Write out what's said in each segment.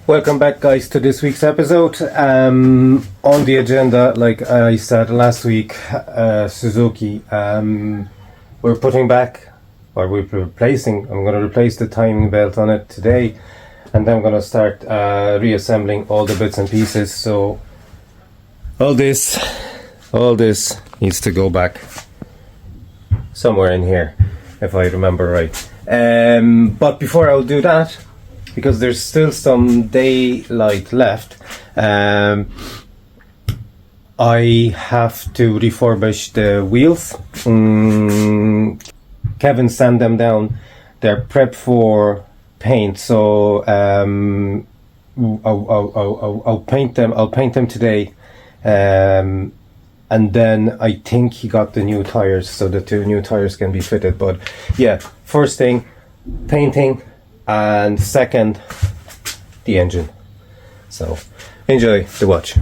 Welcome back, guys, to this week's episode. On the agenda, like I said last week, Suzuki. We're putting back, or we're replacing. I'm going to replace the timing belt on it today, and then I'm going to start reassembling all the bits and pieces. So all this needs to go back somewhere in here, if I remember right. But before I'll do that, because there's still some daylight left, I have to refurbish the wheels. Kevin sanded them down. They're prepped for paint, so I'll paint them. I'll paint them today, and then I think he got the new tires, so the two new tires can be fitted. But yeah, first thing, painting. And second, the engine. So enjoy the watch.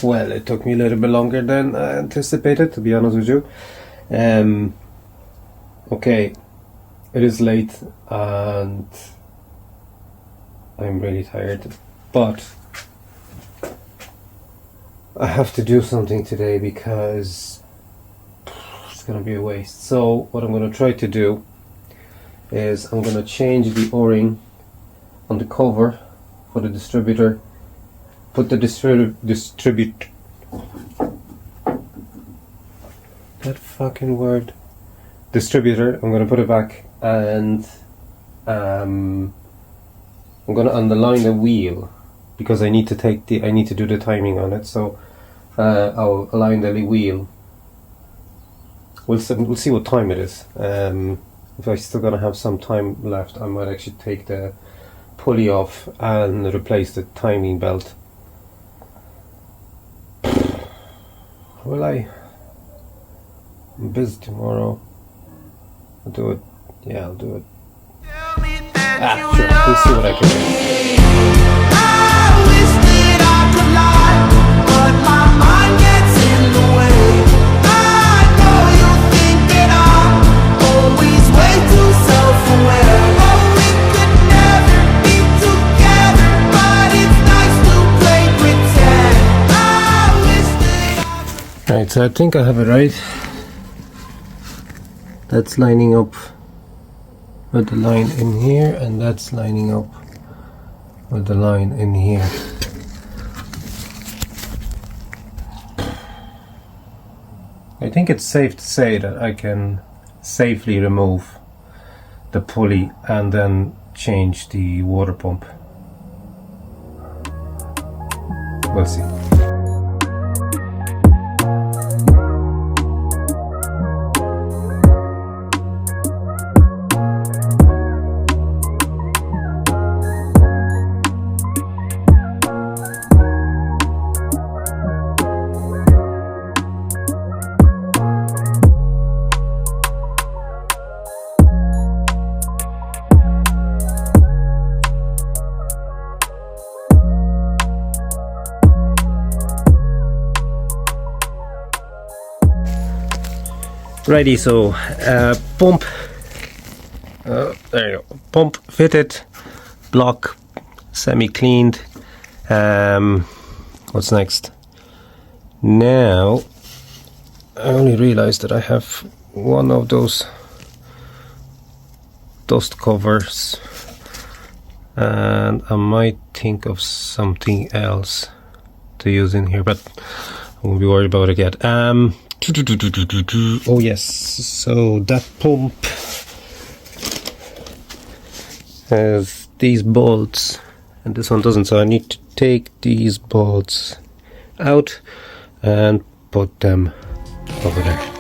Well, it took me a little bit longer than I anticipated, to be honest with you. Okay, it is late and I'm really tired, but I have to do something today because it's gonna be a waste. So what I'm gonna try to do is I'm gonna change the O-ring on the cover for the distributor. Put the distribute that fucking word distributor. I'm gonna put it back, and I'm gonna underline the wheel because I need to do the timing on it. So I'll align the wheel. We'll see what time it is. If I'm still gonna have some time left, I might actually take the pulley off and replace the timing belt. Will I? I'm busy tomorrow. I'll do it. Yeah, I'll do it. Sure. We'll see what I can do. I wish that I could lie, but my mind gets in the way. I know you think that I'm always way too self-aware. Oh, we could never be together, but it's nice to play pretend. I wish that I... Right, so I think I have it right. That's lining up with the line in here, and that's lining up with the line in here. I think it's safe to say that I can safely remove the pulley and then change the water pump. We'll see. Righty, so pump, there you go, pump fitted, block semi-cleaned. What's next? Now I only realized that I have one of those dust covers, and I might think of something else to use in here, but I won't be worried about it yet. Oh yes, so that pump has these bolts and this one doesn't, so I need to take these bolts out and put them over there.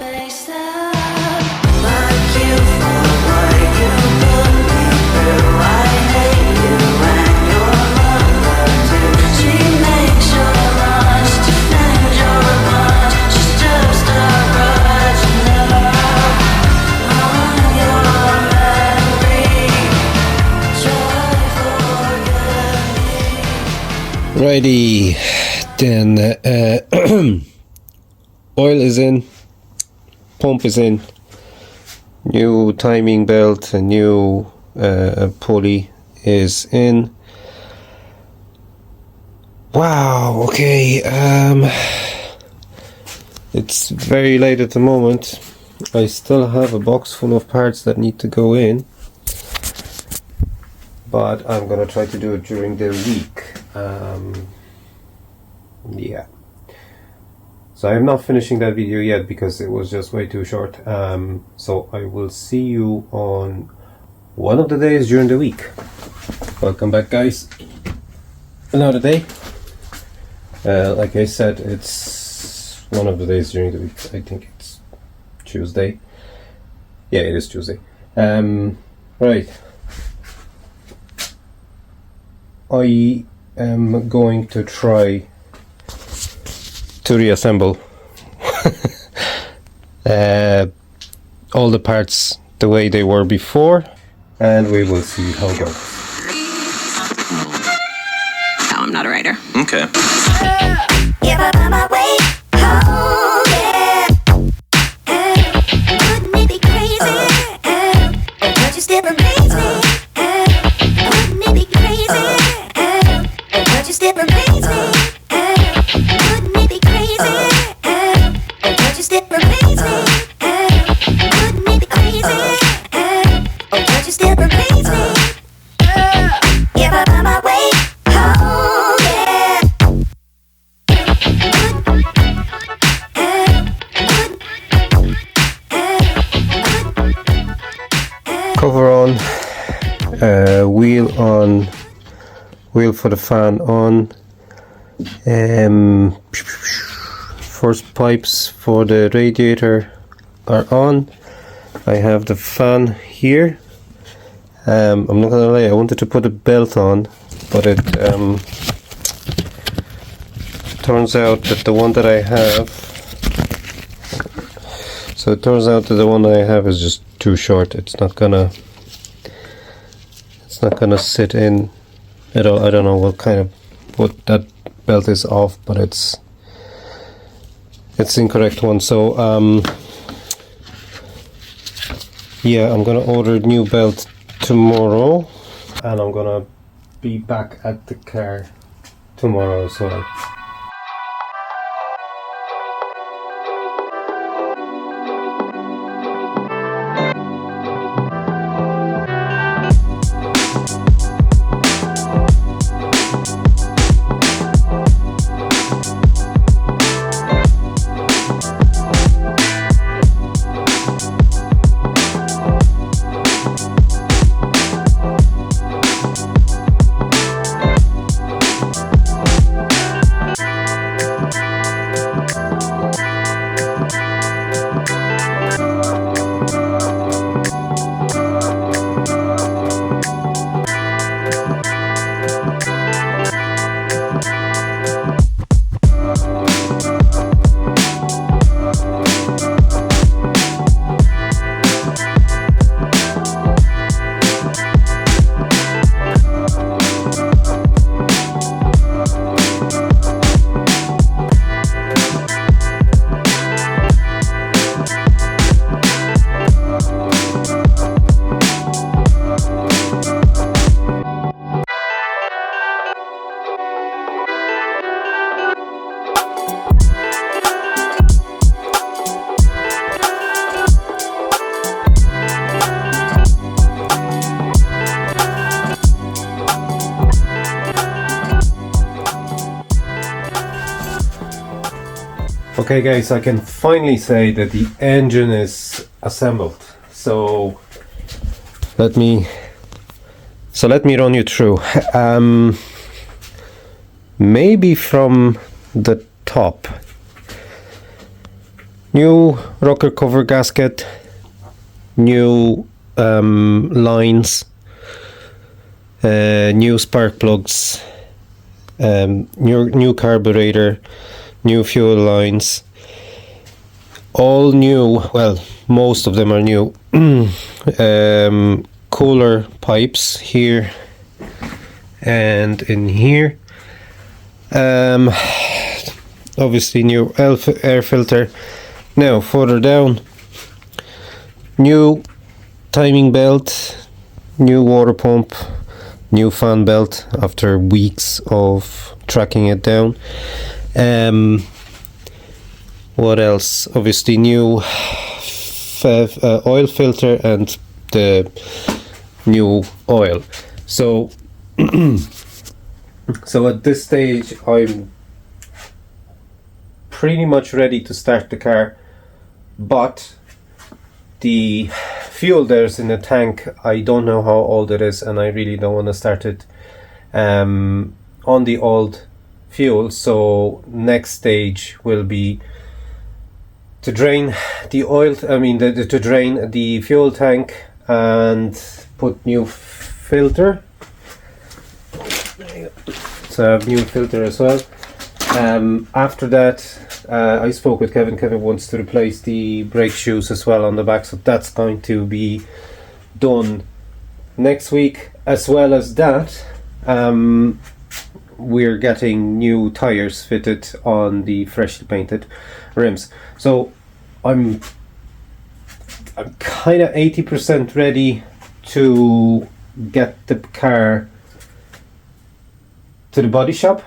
Righty, then oil is in, pump is in, new timing belt, a new pulley is in. Wow, okay, it's very late at the moment. I still have a box full of parts that need to go in, but I'm gonna try to do it during the week. Yeah, so I'm not finishing that video yet because it was just way too short. So I will see you on one of the days during the week. Welcome back, guys. Another day. Like I said, it's one of the days during the week. I think it's Tuesday. Yeah, it is Tuesday. Right. I am going to try to reassemble all the parts the way they were before, and we will see how it goes. No, I'm not a writer. Okay. If I find my way home, yeah. Wouldn't it be crazy? Don't you still amaze me? Wouldn't it be crazy? Don't you still amaze me? Wouldn't it be crazy? Don't you still amaze me? Wouldn't it be crazy? Don't you still amaze me? If I find my way home, yeah. Cover on, wheel for the fan on, first pipes for the radiator are on. I have the fan here. I'm not gonna lie, I wanted to put a belt on, but it turns out that the one that I have, so it turns out that the one that I have is just too short. It's not gonna sit in at all. I don't know what that belt is off, but it's the incorrect one. So yeah, I'm gonna order a new belt tomorrow, and I'm gonna be back at the car tomorrow as well. Okay guys, I can finally say that the engine is assembled. So let me run you through. Maybe from the top. New rocker cover gasket, new lines, new spark plugs, new carburetor, new fuel lines, all new. Well, most of them are new. Cooler pipes here and in here. Obviously new air filter. Now further down, new timing belt, new water pump, new fan belt after weeks of tracking it down. What else? Obviously new oil filter and the new oil. So so at this stage I'm pretty much ready to start the car, but the fuel there's in the tank, I don't know how old it is, and I really don't want to start it on the old fuel. So next stage will be to drain the oil, to drain the fuel tank and put new filter. So new filter as well. After that, I spoke with Kevin. Kevin wants to replace the brake shoes as well on the back, so that's going to be done next week. As well as that, we're getting new tires fitted on the freshly painted rims. So I'm kind of 80% ready to get the car to the body shop,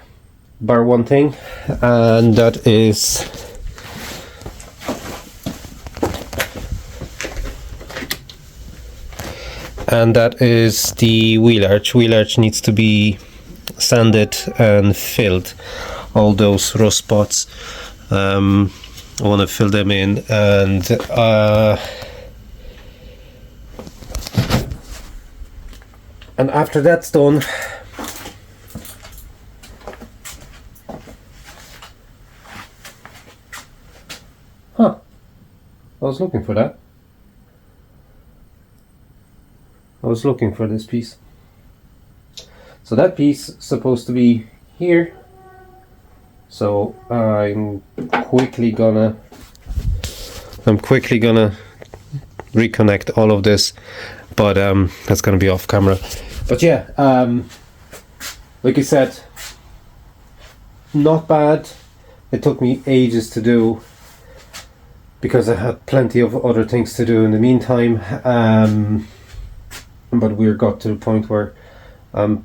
bar one thing, and that is the wheel arch. Wheel arch needs to be sanded and filled. All those rust spots, I want to fill them in, and after that's done, I was looking for that. I was looking for this piece. So that piece is supposed to be here. So I'm quickly gonna reconnect all of this, but that's gonna be off camera. But yeah, like I said, not bad. It took me ages to do because I had plenty of other things to do in the meantime, but we got to the point where as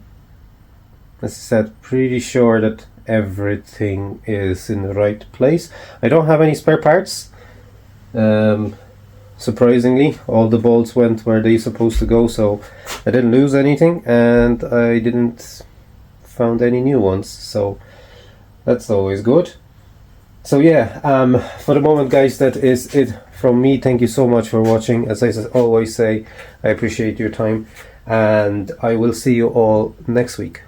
I said, pretty sure that everything is in the right place. I don't have any spare parts. Surprisingly, all the bolts went where they're supposed to go, so I didn't lose anything, and I didn't found any new ones, so that's always good. So yeah, for the moment guys, that is it from me. Thank you so much for watching. As I always say, I appreciate your time, and I will see you all next week.